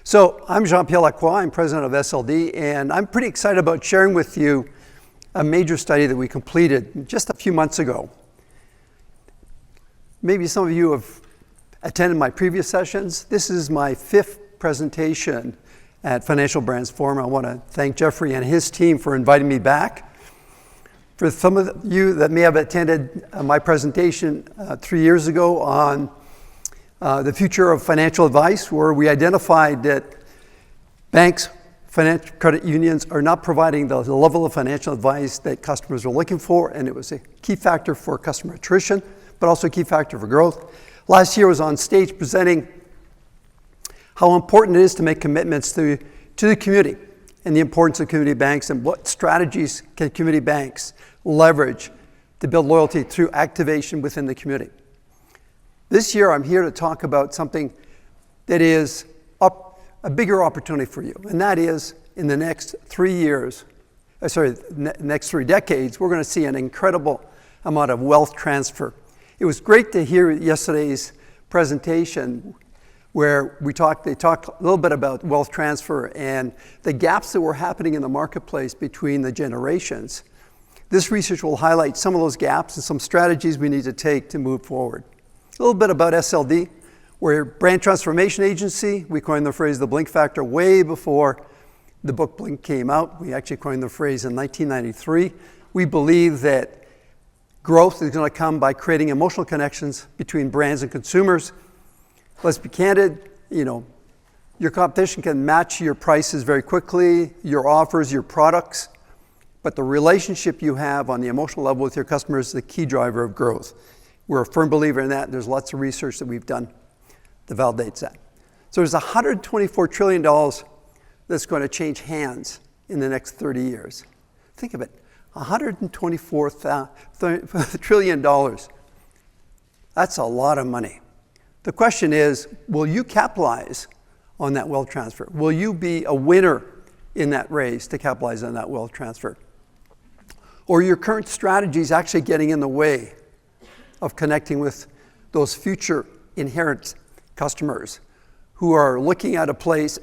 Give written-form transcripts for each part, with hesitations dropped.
So I'm Jean-Pierre Lacroix, I'm president of SLD, and I'm pretty excited about sharing with you a major study that we completed just a few months ago. Maybe some of you have attended my previous sessions. This is my 5th presentation at Financial Brands Forum. I want to thank Jeffrey and his team for inviting me back. For some of you that may have attended my presentation 3 years ago on the future of financial advice, where we identified that banks, financial credit unions are not providing the level of financial advice that customers are looking for, and it was a key factor for customer attrition, but also a key factor for growth. Last year I was on stage presenting how important it is to make commitments to the community and the importance of community banks and what strategies can community banks leverage to build loyalty through activation within the community. This year I'm here to talk about something that is a bigger opportunity for you, and that is in the next 3 years, next 3 decades, we're going to see an incredible amount of wealth transfer. It was great to hear yesterday's presentation where they talked a little bit about wealth transfer and the gaps that were happening in the marketplace between the generations. This research will highlight some of those gaps and some strategies we need to take to move forward. A little bit about SLD. We're a brand transformation agency. We coined the phrase the blink factor way before the book Blink came out. We actually coined the phrase in 1993. We believe that growth is going to come by creating emotional connections between brands and consumers. Let's be candid, your competition can match your prices very quickly, your offers, your products, but the relationship you have on the emotional level with your customers is the key driver of growth. We're a firm believer in that. There's lots of research that we've done that validates that. So there's $124 trillion that's going to change hands in the next 30 years. Think of it, $124 trillion. That's a lot of money. The question is, will you capitalize on that wealth transfer? Will you be a winner in that race to capitalize on that wealth transfer? Or your current strategies actually getting in the way of connecting with those future inherent customers who are looking at a place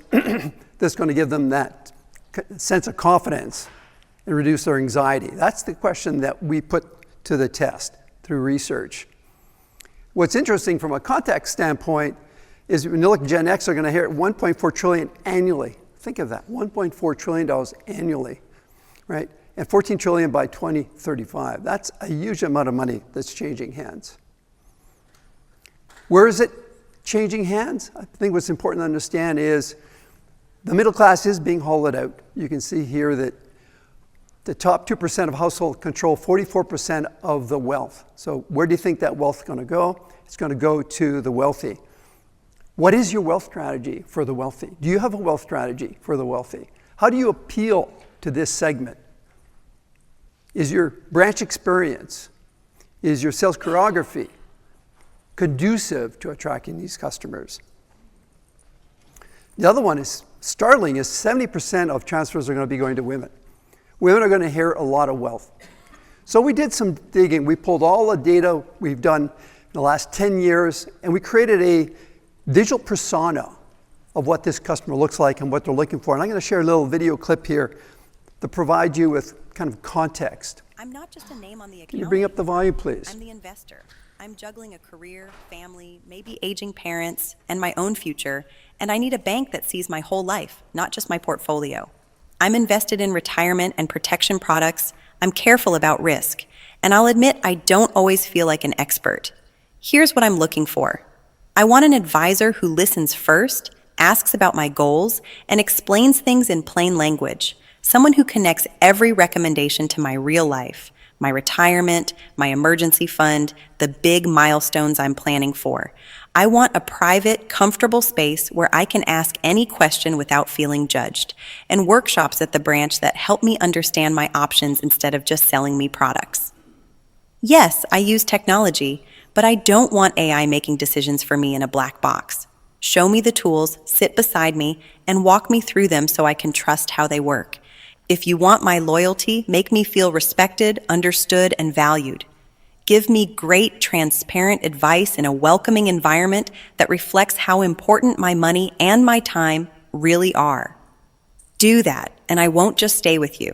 that's going to give them that sense of confidence and reduce their anxiety? That's the question that we put to the test through research. What's interesting from a context standpoint is when you look at Gen X, are going to hit $1.4 trillion annually. Think of that, $1.4 trillion annually, right? And $14 trillion by 2035. That's a huge amount of money that's changing hands. Where is it changing hands? I think what's important to understand is the middle class is being hollowed out. You can see here that the top 2% of household control 44% of the wealth. So where do you think that wealth is going to go? It's going to go to the wealthy. What is your wealth strategy for the wealthy? Do you have a wealth strategy for the wealthy? How do you appeal to this segment? Is your branch experience, is your sales choreography conducive to attracting these customers? The other one is startling, is 70% of transfers are going to be going to women. Women are going to inherit a lot of wealth. So we did some digging. We pulled all the data we've done in the last 10 years, and we created a digital persona of what this customer looks like and what they're looking for. And I'm going to share a little video clip here to provide you with kind of context. I'm not just a name on the account. Can you bring up the volume, please? I'm the investor. I'm juggling a career, family, maybe aging parents, and my own future, and I need a bank that sees my whole life, not just my portfolio. I'm invested in retirement and protection products. I'm careful about risk, and I'll admit I don't always feel like an expert. Here's what I'm looking for. I want an advisor who listens first, asks about my goals, and explains things in plain language. Someone who connects every recommendation to my real life, my retirement, my emergency fund, the big milestones I'm planning for. I want a private, comfortable space where I can ask any question without feeling judged, and workshops at the branch that help me understand my options instead of just selling me products. Yes, I use technology, but I don't want AI making decisions for me in a black box. Show me the tools, sit beside me, and walk me through them so I can trust how they work. If you want my loyalty, make me feel respected, understood, and valued. Give me great, transparent advice in a welcoming environment that reflects how important my money and my time really are. Do that, and I won't just stay with you.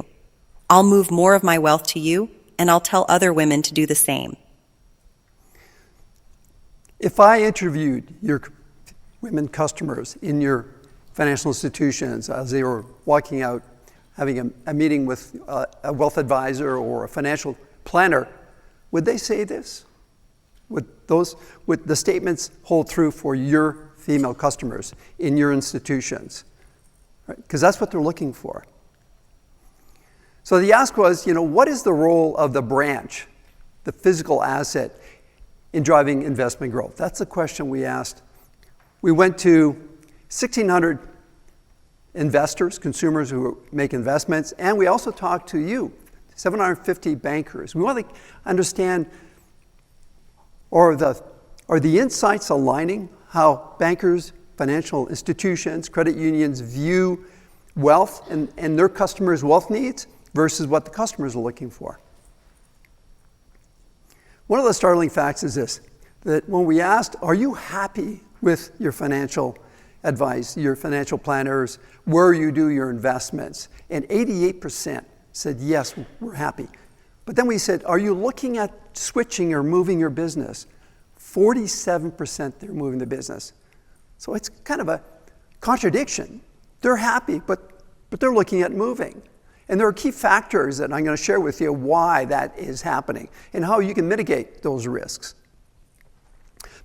I'll move more of my wealth to you, and I'll tell other women to do the same. If I interviewed your women customers in your financial institutions as they were walking out, having a meeting with a wealth advisor or a financial planner, would they say this? Would the statements hold true for your female customers in your institutions? Because that's what they're looking for. So the ask was, what is the role of the branch, the physical asset, in driving investment growth? That's the question we asked. We went to 1,600 investors, consumers who make investments, and we also talked to you, 750 bankers. We want to understand, are the insights aligning how bankers, financial institutions, credit unions view wealth and their customers' wealth needs versus what the customers are looking for? One of the startling facts is this, that when we asked, are you happy with your financial advice, your financial planners, where you do your investments? And 88% said, yes, we're happy. But then we said, are you looking at switching or moving your business? 47% they're moving the business. So it's kind of a contradiction. They're happy, but they're looking at moving. And there are key factors that I'm going to share with you why that is happening and how you can mitigate those risks.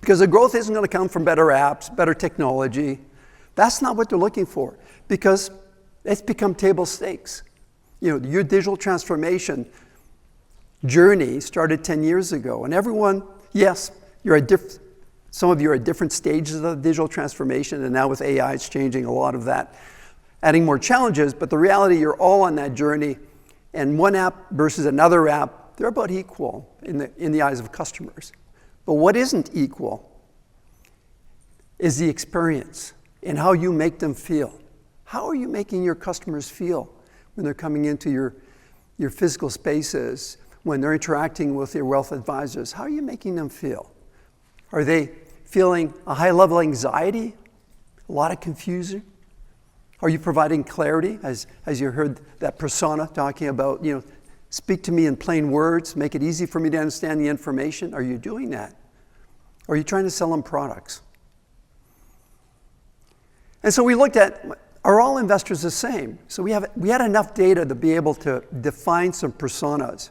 Because the growth isn't going to come from better apps, better technology. That's not what they're looking for, because it's become table stakes. Your digital transformation journey started 10 years ago, and everyone, yes, some of you are at different stages of the digital transformation, and now with AI, it's changing a lot of that, adding more challenges, but the reality, you're all on that journey, and one app versus another app, they're about equal in the eyes of customers. But what isn't equal is the experience and how you make them feel. How are you making your customers feel when they're coming into your physical spaces, when they're interacting with your wealth advisors? How are you making them feel? Are they feeling a high level of anxiety, a lot of confusion? Are you providing clarity, as you heard that persona talking about, speak to me in plain words, make it easy for me to understand the information? Are you doing that? Or are you trying to sell them products? And so we looked at, are all investors the same? So we had enough data to be able to define some personas.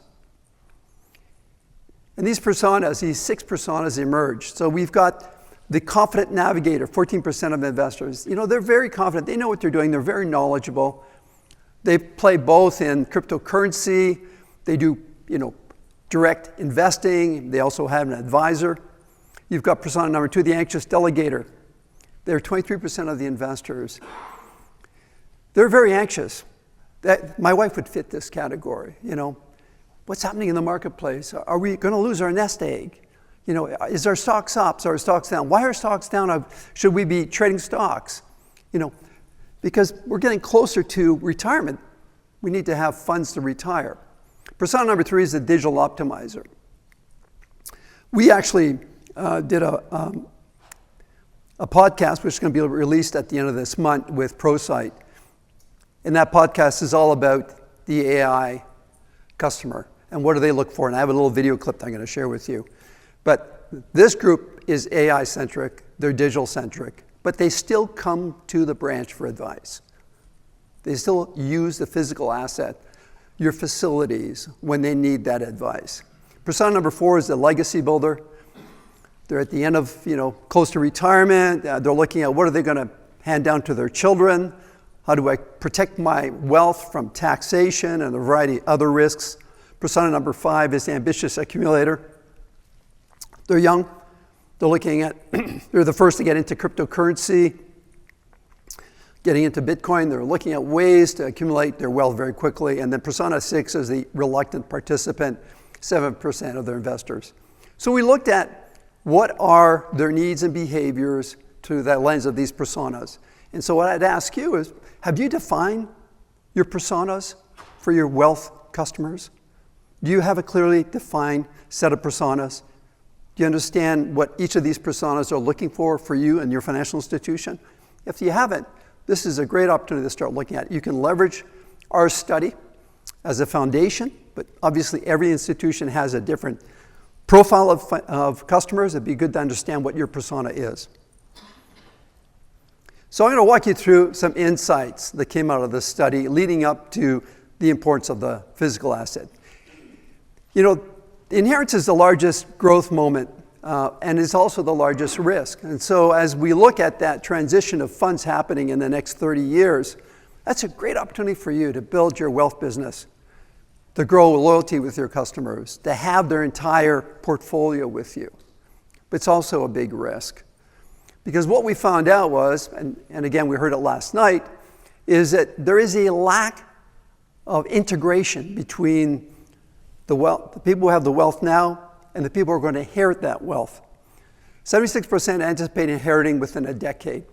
And these 6 personas emerged. So we've got the confident navigator, 14% of investors. They're very confident. They know what they're doing. They're very knowledgeable. They play both in cryptocurrency. They do, direct investing. They also have an advisor. You've got persona number 2, the anxious delegator. They're 23% of the investors. They're very anxious. My wife would fit this category. What's happening in the marketplace? Are we going to lose our nest egg? Is our stocks up? Are our stocks down? Why are stocks down? Should we be trading stocks? Because we're getting closer to retirement. We need to have funds to retire. Persona number 3 is the digital optimizer. We actually did a podcast, which is going to be released at the end of this month with ProSite. And that podcast is all about the AI customer and what do they look for. And I have a little video clip that I'm going to share with you. But this group is AI-centric, they're digital-centric, but they still come to the branch for advice. They still use the physical asset, your facilities, when they need that advice. Persona number 4 is the legacy builder. They're at the end of, close to retirement. They're looking at what are they going to hand down to their children? How do I protect my wealth from taxation and a variety of other risks? Persona number 5 is the ambitious accumulator. They're young. They're looking at, they're the first to get into cryptocurrency, getting into Bitcoin. They're looking at ways to accumulate their wealth very quickly. And then persona 6 is the reluctant participant, 7% of their investors. So we looked at what are their needs and behaviors through the lens of these personas. And so what I'd ask you is, have you defined your personas for your wealth customers? Do you have a clearly defined set of personas? Do you understand what each of these personas are looking for you and your financial institution? If you haven't, this is a great opportunity to start looking at it. You can leverage our study as a foundation, but obviously every institution has a different profile of customers. It'd be good to understand what your persona is. So I'm going to walk you through some insights that came out of this study leading up to the importance of the physical asset. You know, inheritance is the largest growth moment and is also the largest risk. And so as we look at that transition of funds happening in the next 30 years, that's a great opportunity for you to build your wealth business, to grow loyalty with your customers, to have their entire portfolio with you. But it's also a big risk. Because what we found out was, and again we heard it last night, is that there is a lack of integration between the people who have the wealth now and the people who are going to inherit that wealth. 76% anticipate inheriting within a decade.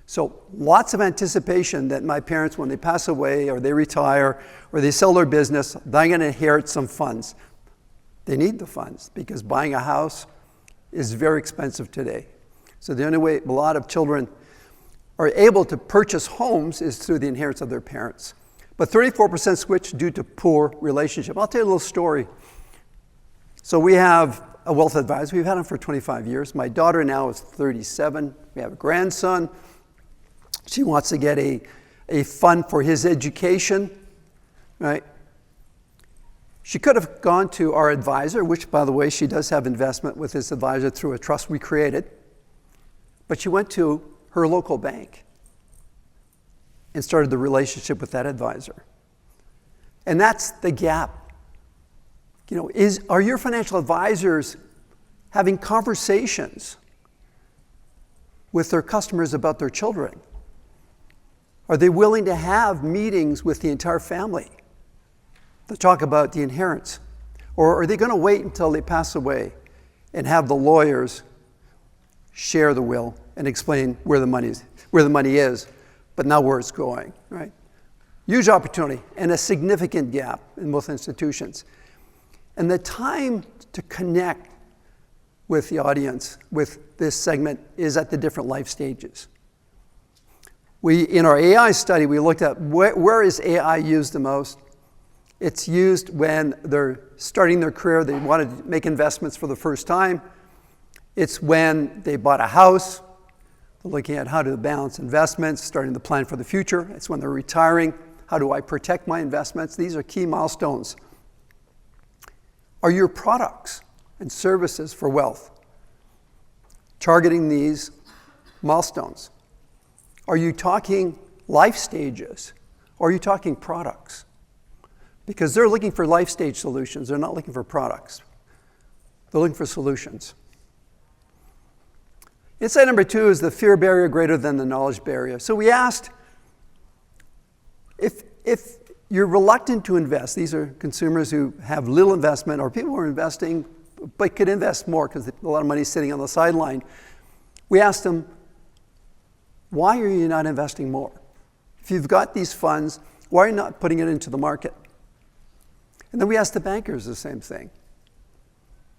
So lots of anticipation that my parents, when they pass away or they retire or they sell their business, they're going to inherit some funds. They need the funds because buying a house is very expensive today. So the only way a lot of children are able to purchase homes is through the inheritance of their parents. But 34% switch due to poor relationship. I'll tell you a little story. So we have a wealth advisor. We've had him for 25 years. My daughter now is 37. We have a grandson. She wants to get a fund for his education, right? She could have gone to our advisor, which, by the way, she does have investment with this advisor through a trust we created. But she went to her local bank and started the relationship with that advisor. And that's the gap. You know, are your financial advisors having conversations with their customers about their children? Are they willing to have meetings with the entire family to talk about the inheritance? Or are they going to wait until they pass away and have the lawyers share the will and explain where the money is, but not where it's going, right? Huge opportunity and a significant gap in both institutions. And the time to connect with the audience with this segment is at the different life stages. In our AI study, we looked at where is AI used the most. It's used when they're starting their career, they want to make investments for the first time. It's when they bought a house, they're looking at how to balance investments, starting to plan for the future. It's when they're retiring, how do I protect my investments? These are key milestones. Are your products and services for wealth targeting these milestones? Are you talking life stages? Or are you talking products? Because they're looking for life stage solutions. They're not looking for products. They're looking for solutions. Insight number 2 is the fear barrier greater than the knowledge barrier. So we asked, if you're reluctant to invest, these are consumers who have little investment or people who are investing but could invest more because a lot of money is sitting on the sideline. We asked them, why are you not investing more? If you've got these funds, why are you not putting it into the market? And then we asked the bankers the same thing.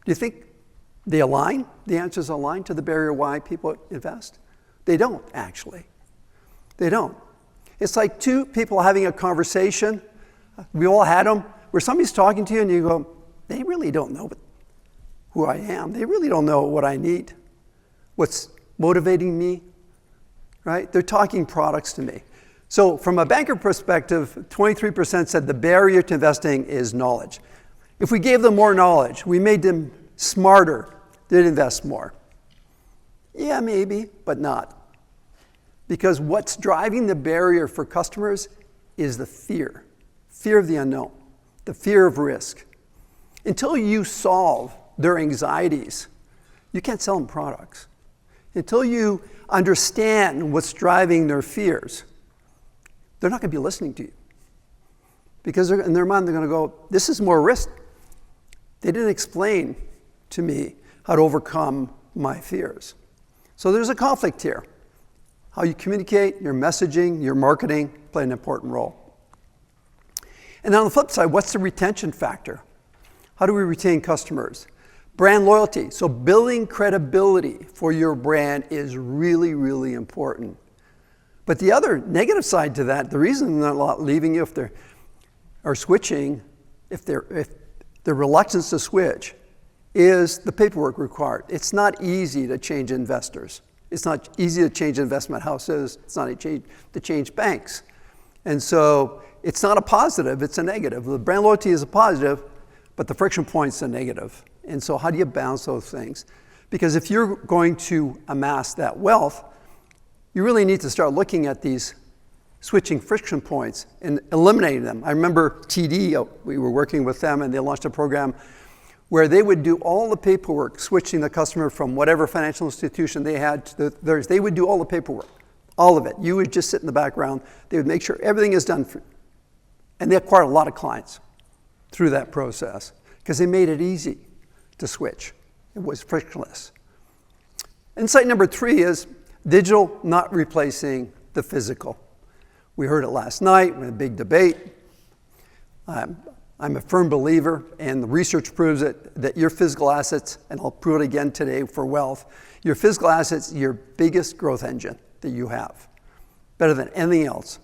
Do you think they align? The answers align to the barrier why people invest? They don't, actually. They don't. It's like two people having a conversation. We all had them, where somebody's talking to you and you go, they really don't know who I am. They really don't know what I need, what's motivating me, right? They're talking products to me. So from a banker perspective, 23% said the barrier to investing is knowledge. If we gave them more knowledge, we made them smarter, they'd invest more. Yeah, maybe, but not. Because what's driving the barrier for customers is the fear of the unknown, the fear of risk. Until you solve their anxieties, you can't sell them products. Until you understand what's driving their fears, they're not going to be listening to you. Because in their mind, they're going to go, this is more risk. They didn't explain to me how to overcome my fears. So there's a conflict here. How you communicate, your messaging, your marketing play an important role. And on the flip side, what's the retention factor? How do we retain customers? Brand loyalty. So building credibility for your brand is really, really important. But the other negative side to that, the reason they're not leaving you if they're or switching, if their reluctance to switch, is the paperwork required. It's not easy to change investors. It's not easy to change investment houses. It's not easy to change banks. And so it's not a positive, it's a negative. The brand loyalty is a positive, but the friction point's a negative. And so how do you balance those things? Because if you're going to amass that wealth, you really need to start looking at these switching friction points and eliminating them. I remember TD, we were working with them and they launched a program where they would do all the paperwork, switching the customer from whatever financial institution they had to theirs. They would do all the paperwork, all of it. You would just sit in the background. They would make sure everything is done. And they acquired a lot of clients through that process because they made it easy to switch. It was frictionless. Insight number 3 is digital not replacing the physical. We heard it last night in a big debate. I'm a firm believer, and the research proves it, that your physical assets, and I'll prove it again today for wealth, your physical assets, your biggest growth engine that you have, better than anything else.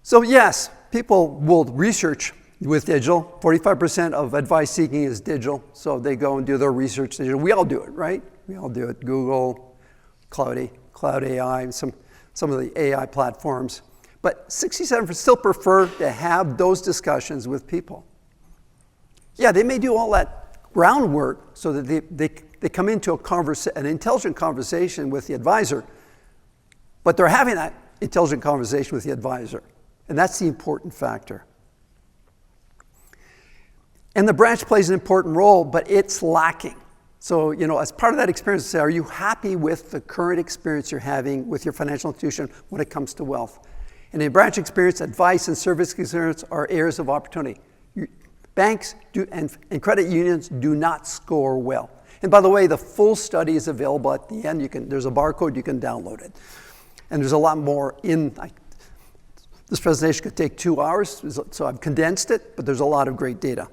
So yes, people will research with digital. 45% of advice seeking is digital, so they go and do their research digital. We all do it, right? We all do it. Google, Cloud AI, and some of the AI platforms. But 67% still prefer to have those discussions with people. Yeah, they may do all that groundwork so that they come into an intelligent conversation with the advisor, but they're having that intelligent conversation with the advisor. And that's the important factor. And the branch plays an important role, but it's lacking. So, as part of that experience, say, are you happy with the current experience you're having with your financial institution when it comes to wealth? And in branch experience, advice and service experience are areas of opportunity. Banks and credit unions do not score well. And by the way, the full study is available at the end. There's a barcode, you can download it. And there's a lot more this presentation could take 2 hours, so I've condensed it, but there's a lot of great data.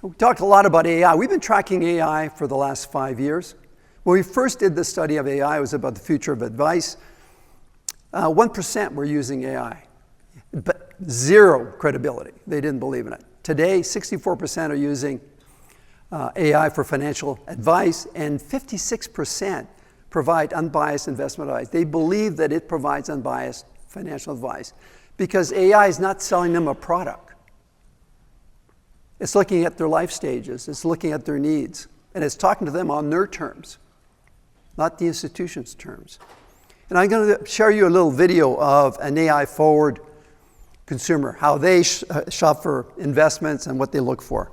We talked a lot about AI. We've been tracking AI for the last 5 years. When we first did the study of AI, it was about the future of advice. 1% were using AI, but zero credibility. They didn't believe in it. Today, 64% are using AI for financial advice, and 56% provide unbiased investment advice. They believe that it provides unbiased financial advice because AI is not selling them a product. It's looking at their life stages. It's looking at their needs. And it's talking to them on their terms, not the institution's terms. And I'm going to share you a little video of an AI-forward consumer, how they shop for investments and what they look for.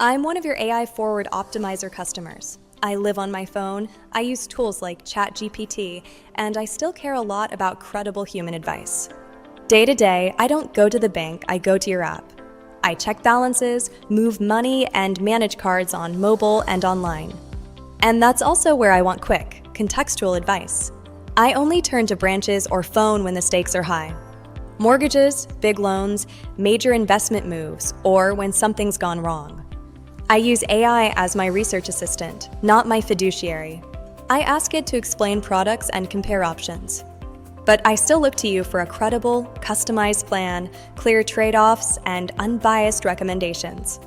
I'm one of your AI-forward optimizer customers. I live on my phone, I use tools like ChatGPT, and I still care a lot about credible human advice. Day to day, I don't go to the bank, I go to your app. I check balances, move money, and manage cards on mobile and online. And that's also where I want quick, contextual advice. I only turn to branches or phone when the stakes are high. Mortgages, big loans, major investment moves, or when something's gone wrong. I use AI as my research assistant, not my fiduciary. I ask it to explain products and compare options. But I still look to you for a credible, customized plan, clear trade-offs, and unbiased recommendations.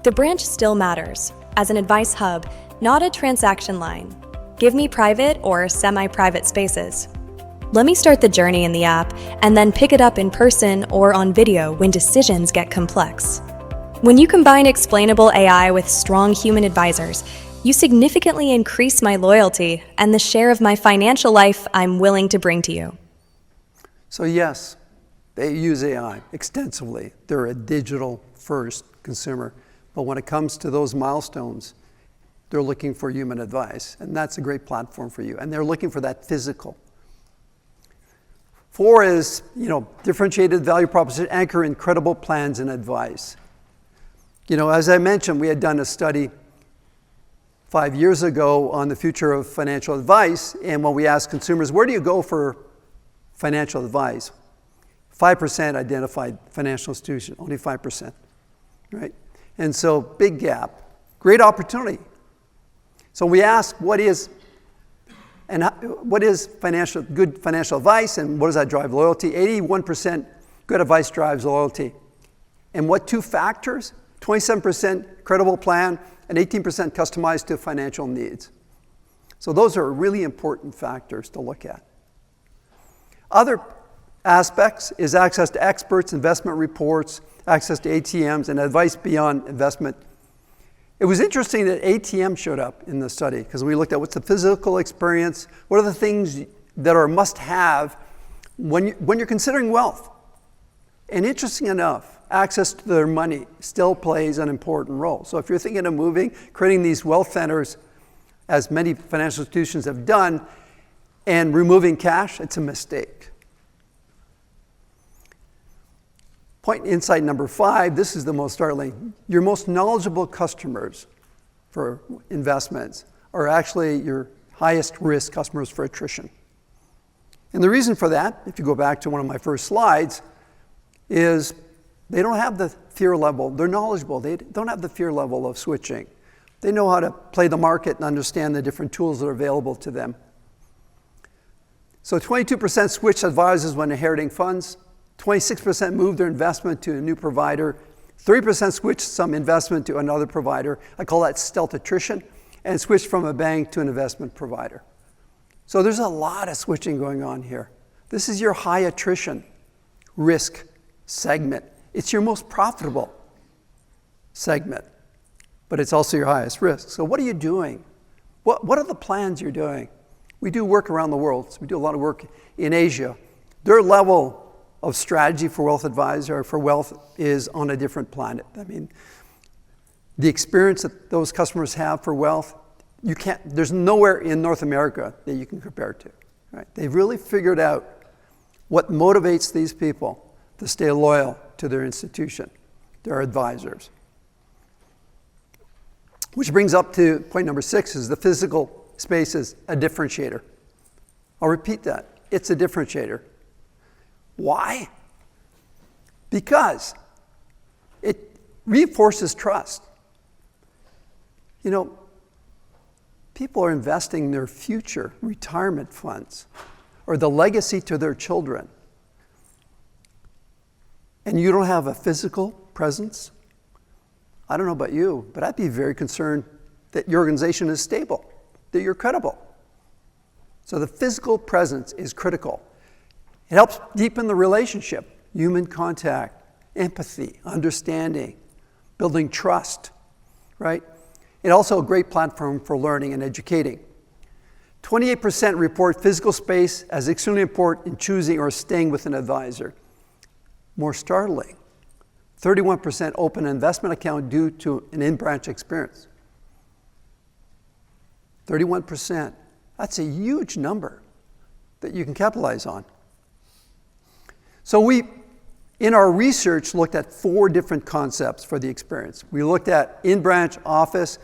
The branch still matters, as an advice hub, not a transaction line. Give me private or semi-private spaces. Let me start the journey in the app, and then pick it up in person or on video when decisions get complex. When you combine explainable AI with strong human advisors, you significantly increase my loyalty and the share of my financial life I'm willing to bring to you. So yes, they use AI extensively. They're a digital-first consumer. But when it comes to those milestones, they're looking for human advice. And that's a great platform for you. And they're looking for that physical. 4 is, differentiated value proposition, anchor in credible plans and advice. As I mentioned, we had done a study 5 years ago on the future of financial advice, and when we asked consumers, where do you go for financial advice? 5% identified financial institution, only 5%, right? And so big gap, great opportunity. So we asked, what is And what is good financial advice, and what does that drive loyalty? 81% good advice drives loyalty. And what two factors? 27% credible plan and 18% customized to financial needs. So those are really important factors to look at. Other aspects is access to experts, investment reports, access to ATMs, and advice beyond investment. It was interesting that ATM showed up in the study because we looked at what's the physical experience, what are the things that are must-have when you're considering wealth. And interesting enough, access to their money still plays an important role. So if you're thinking of moving, creating these wealth centers, as many financial institutions have done, and removing cash, it's a mistake. Point insight number 5, this is the most startling. Your most knowledgeable customers for investments are actually your highest risk customers for attrition. And the reason for that, if you go back to one of my first slides, is they don't have the fear level. They're knowledgeable. They don't have the fear level of switching. They know how to play the market and understand the different tools that are available to them. So 22% switched advisors when inheriting funds. 26% moved their investment to a new provider. 3% switched some investment to another provider. I call that stealth attrition. And switched from a bank to an investment provider. So there's a lot of switching going on here. This is your high attrition risk segment. It's your most profitable segment, but it's also your highest risk. So what are you doing? What are the plans you're doing? We do work around the world. So we do a lot of work in Asia. Their level of strategy for wealth advisor, for wealth, is on a different planet. I mean, the experience that those customers have for wealth, there's nowhere in North America that you can compare it to. Right? They've really figured out what motivates these people to stay loyal to their institution, their advisors. Which brings up to point number 6, is the physical space is a differentiator. I'll repeat that. It's a differentiator. Why? Because it reinforces trust. You know, people are investing their future retirement funds or the legacy to their children. And you don't have a physical presence? I don't know about you, but I'd be very concerned that your organization is stable, that you're credible. So the physical presence is critical. It helps deepen the relationship, human contact, empathy, understanding, building trust, right? It's also a great platform for learning and educating. 28% report physical space as extremely important in choosing or staying with an advisor. More startling, 31% open an investment account due to an in-branch experience. 31%. That's a huge number that you can capitalize on. So we, in our research, looked at 4 different concepts for the experience. We looked at in-branch office,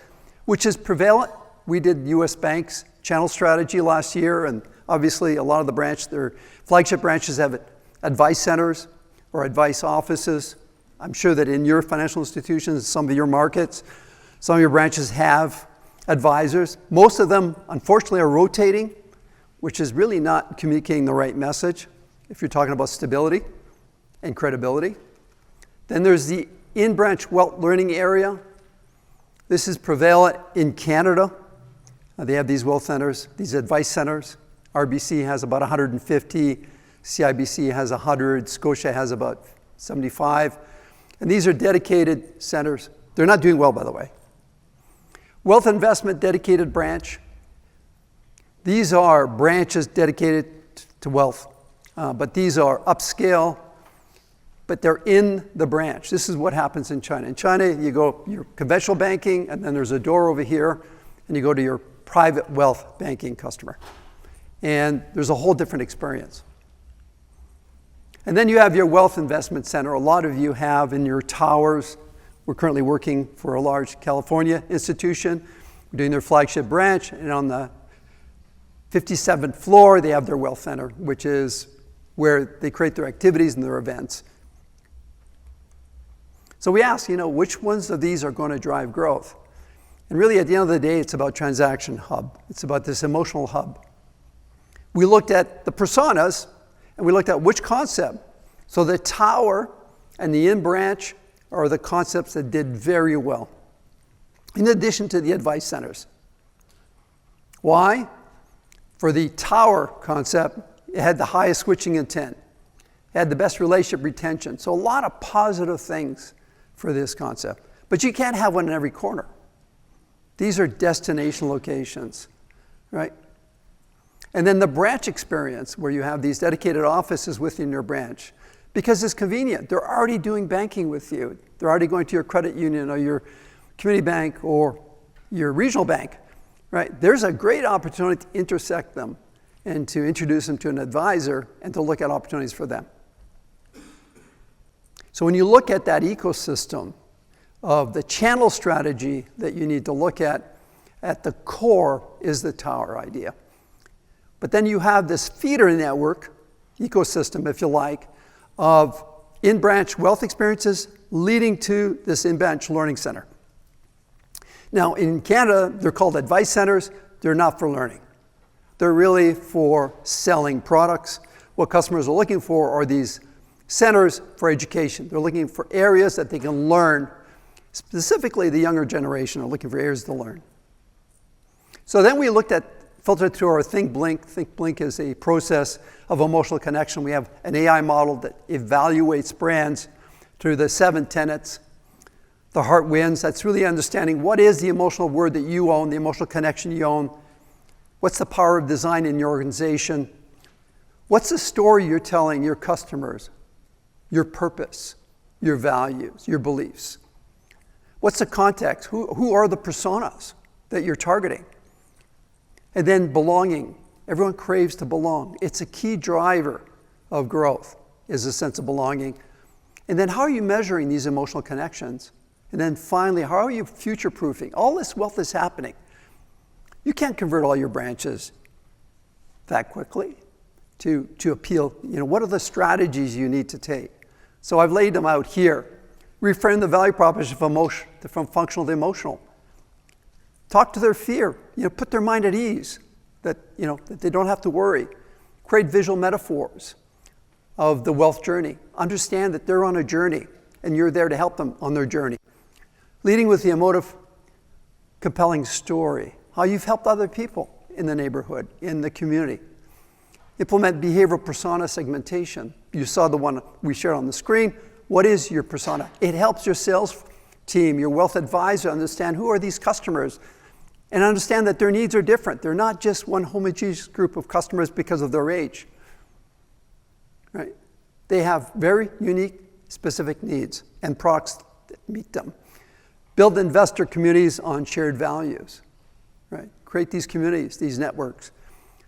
which is prevalent. We did U.S. Bank's channel strategy last year, and obviously a lot of their flagship branches have advice centers or advice offices. I'm sure that in your financial institutions, some of your markets, some of your branches have advisors. Most of them, unfortunately, are rotating, which is really not communicating the right message if you're talking about stability and credibility. Then there's the in-branch wealth learning area. This is prevalent in Canada. They have these wealth centers, these advice centers. RBC has about 150, CIBC has 100, Scotia has about 75. And these are dedicated centers. They're not doing well, by the way. Wealth investment dedicated branch. These are branches dedicated to wealth, but these are upscale, but they're in the branch. This is what happens in China. In China, you go your conventional banking, and then there's a door over here, and you go to your private wealth banking customer. And there's a whole different experience. And then you have your wealth investment center. A lot of you have in your towers. We're currently working for a large California institution. We're doing their flagship branch, and on the 57th floor, they have their wealth center, which is where they create their activities and their events. So we asked, which ones of these are going to drive growth? And really, at the end of the day, it's about transaction hub. It's about this emotional hub. We looked at the personas, and we looked at which concept. So the tower and the in-branch are the concepts that did very well, in addition to the advice centers. Why? For the tower concept, it had the highest switching intent. It had the best relationship retention. So a lot of positive things for this concept. But you can't have one in every corner. These are destination locations, right? And then the branch experience, where you have these dedicated offices within your branch, because it's convenient. They're already doing banking with you. They're already going to your credit union or your community bank or your regional bank, right? There's a great opportunity to intersect them and to introduce them to an advisor and to look at opportunities for them. So when you look at that ecosystem of the channel strategy that you need to look at the core is the tower idea. But then you have this feeder network, ecosystem if you like, of in-branch wealth experiences leading to this in-branch learning center. Now in Canada, they're called advice centers. They're not for learning. They're really for selling products. What customers are looking for are these centers for education. They're looking for areas that they can learn. Specifically, the younger generation are looking for areas to learn. So then we looked at, filtered through our Think Blink. Think Blink is a process of emotional connection. We have an AI model that evaluates brands through the 7 tenets. The heart wins. That's really understanding what is the emotional word that you own, the emotional connection you own. What's the power of design in your organization? What's the story you're telling your customers? Your purpose, your values, your beliefs. What's the context? Who are the personas that you're targeting? And then belonging. Everyone craves to belong. It's a key driver of growth, is a sense of belonging. And then how are you measuring these emotional connections? And then finally, how are you future-proofing? All this wealth is happening. You can't convert all your branches that quickly to appeal. What are the strategies you need to take? So I've laid them out here. Reframe the value proposition from functional to emotional. Talk to their fear. Put their mind at ease, that they don't have to worry. Create visual metaphors of the wealth journey. Understand that they're on a journey, and you're there to help them on their journey. Leading with the emotive, compelling story. How you've helped other people in the neighborhood, in the community. Implement behavioral persona segmentation. You saw the one we shared on the screen. What is your persona? It helps your sales team, your wealth advisor understand who are these customers and understand that their needs are different. They're not just one homogeneous group of customers because of their age. Right? They have very unique, specific needs and products that meet them. Build investor communities on shared values. Right? Create these communities, these networks.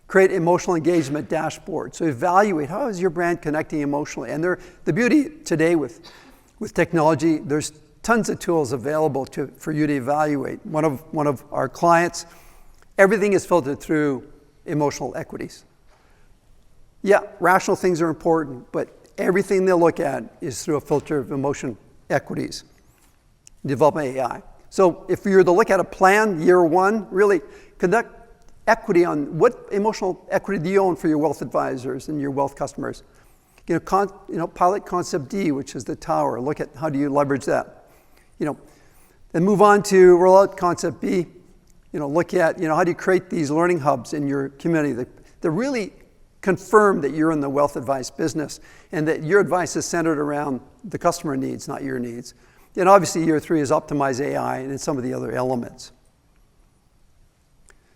Create emotional engagement dashboards. So evaluate how is your brand connecting emotionally. And the beauty today with technology, there's tons of tools available for you to evaluate. One of our clients, everything is filtered through emotional equities. Yeah, rational things are important, but everything they'll look at is through a filter of emotion equities. Development AI. So if you're to look at a plan, year 1, really conduct equity on what emotional equity do you own for your wealth advisors and your wealth customers. Pilot concept D, which is the tower. Look at how do you leverage that. Then move on to roll out concept B. Look at how do you create these learning hubs in your community that really confirm that you're in the wealth advice business and that your advice is centered around the customer needs, not your needs. And obviously year 3 is optimize AI and some of the other elements.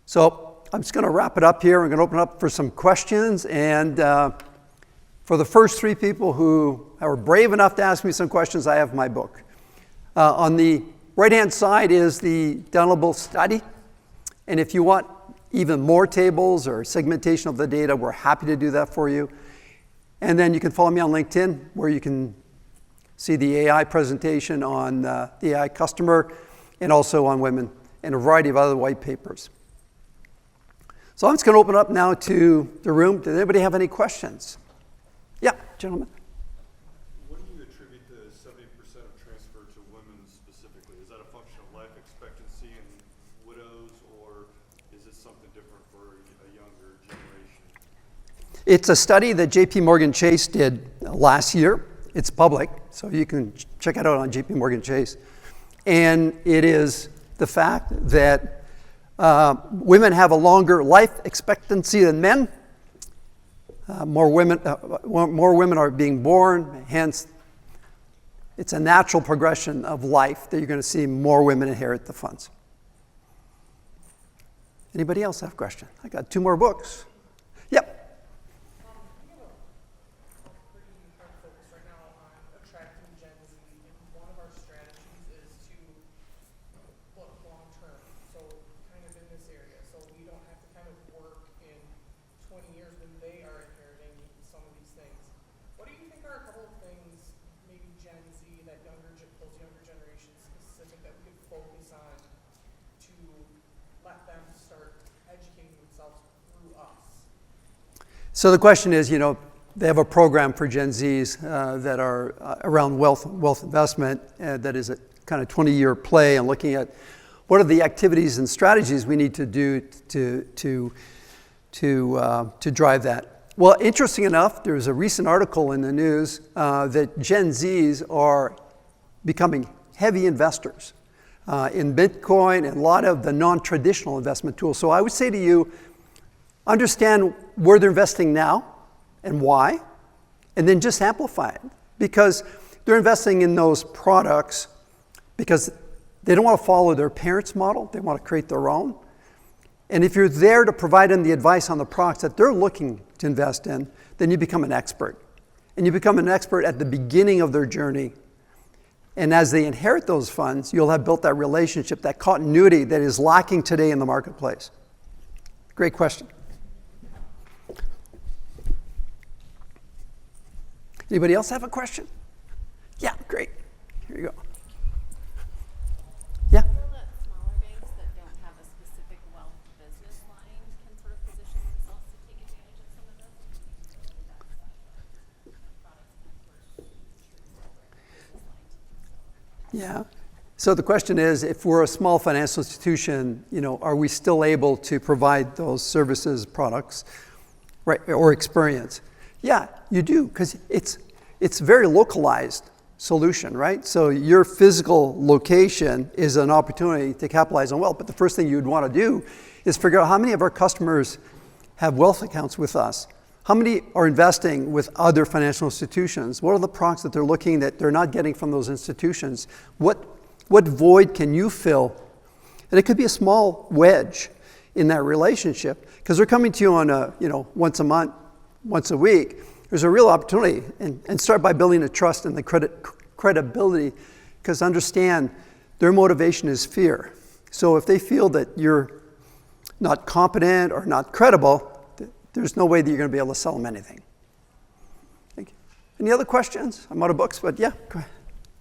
So I'm just going to wrap it up here. I'm going to open up for some questions. And for the first 3 people who are brave enough to ask me some questions, I have my book. On the right-hand side is the downloadable study. And if you want even more tables or segmentation of the data, we're happy to do that for you. And then you can follow me on LinkedIn, where you can see the AI presentation on the AI customer and also on women and a variety of other white papers. So I'm just going to open up now to the room. Does anybody have any questions? Yeah, gentlemen. What do you attribute the 70% of transfer to women specifically? Is that a function of life expectancy and widows, or is it something different for a younger generation? It's a study that JP Morgan Chase did last year. It's public, so you can check it out on JP Morgan Chase. And it is the fact that women have a longer life expectancy than men. More women are being born, hence it's a natural progression of life that you're going to see more women inherit the funds. Anybody else have a question? I got 2 more books. Yep. We have a pretty hard focus right now on attracting Gen Z, and one of our strategies is to look long term, so kind of in this area, so we don't have to kind of work in 20 years when they are inheriting some of these things. What do you think are a couple of things, maybe Gen Z, that those younger generations specific, that we could focus on to let them start educating themselves through us? So the question is, they have a program for Gen Zs that are around wealth investment that is a kind of 20-year play and looking at what are the activities and strategies we need to do to drive that. Well, interesting enough, there's a recent article in the news that Gen Zs are becoming heavy investors in Bitcoin and a lot of the non-traditional investment tools. So I would say to you, understand where they're investing now and why, and then just amplify it. Because they're investing in those products because they don't want to follow their parents' model. They want to create their own. And if you're there to provide them the advice on the products that they're looking to invest in, then you become an expert. And you become an expert at the beginning of their journey. And as they inherit those funds, you'll have built that relationship, that continuity that is lacking today in the marketplace. Great question. Anybody else have a question? Yeah, great. Here you go. Yeah? Feel that smaller banks that don't have a specific wealth business line can sort of position themselves to take advantage of some of this? Yeah. So the question is, if we're a small financial institution, are we still able to provide those services, products, right, or experience? Yeah, you do, because it's very localized solution, right? So your physical location is an opportunity to capitalize on wealth, but the first thing you'd want to do is figure out how many of our customers have wealth accounts with us. How many are investing with other financial institutions? What are the products that they're looking that they're not getting from those institutions? What void can you fill? And it could be a small wedge in that relationship because they're coming to you on once a month, once a week. There's a real opportunity, and start by building the trust and the credibility, because understand their motivation is fear. So if they feel that you're not competent or not credible, there's no way that you're going to be able to sell them anything. Thank you. Any other questions? I'm out of books, but yeah, go ahead.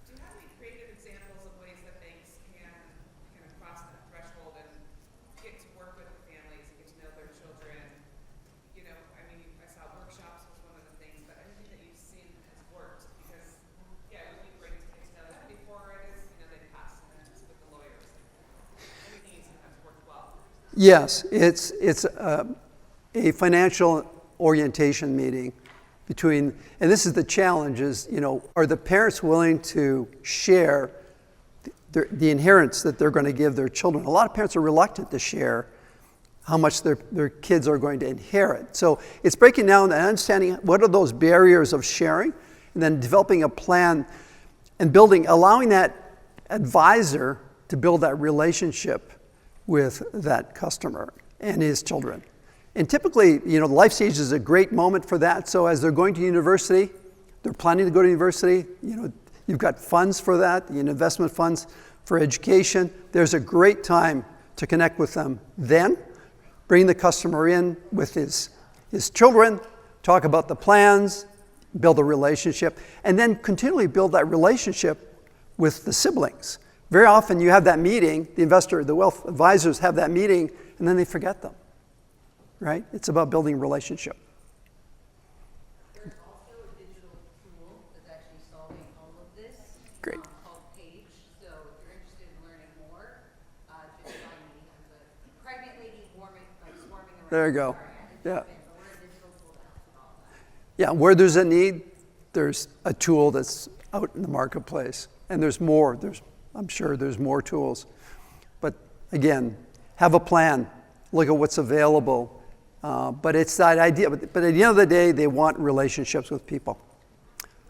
Do you have any creative examples of ways that banks can cross that threshold and get to work with the families and get to know their children? I saw workshops was one of the things, but anything that you've seen has worked, because it would be great to get to know them before it is, they pass and then just with the lawyers. Anything you've seen that's worked well? Yes, it's a financial orientation meeting between, and this is the challenge, is, are the parents willing to share the inheritance that they're going to give their children? A lot of parents are reluctant to share how much their kids are going to inherit. So it's breaking down and understanding what are those barriers of sharing, and then developing a plan and allowing that advisor to build that relationship with that customer and his children. And typically, the life stage is a great moment for that. So as they're going to university, they're planning to go to university, you've got funds for that, investment funds for education. There's a great time to connect with them then. Bring the customer in with his children, talk about the plans, build a relationship, and then continually build that relationship with the siblings. Very often you have that meeting, the wealth advisors have that meeting, and then they forget them, right? It's about building relationship. There's also a digital tool that's actually solving all of this. Great. Called Page. So if you're interested in learning more, just find me. I'm a pregnant lady swarming around. There you go. Yeah. But we're a digital tool that helps with all Yeah, where there's a need, there's a tool that's out in the marketplace. And there's more. I'm sure there's more tools. But again, have a plan. Look at what's available. But it's that idea. But at the end of the day, they want relationships with people.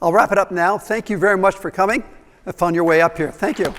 I'll wrap it up now. Thank you very much for coming. I found your way up here. Thank you.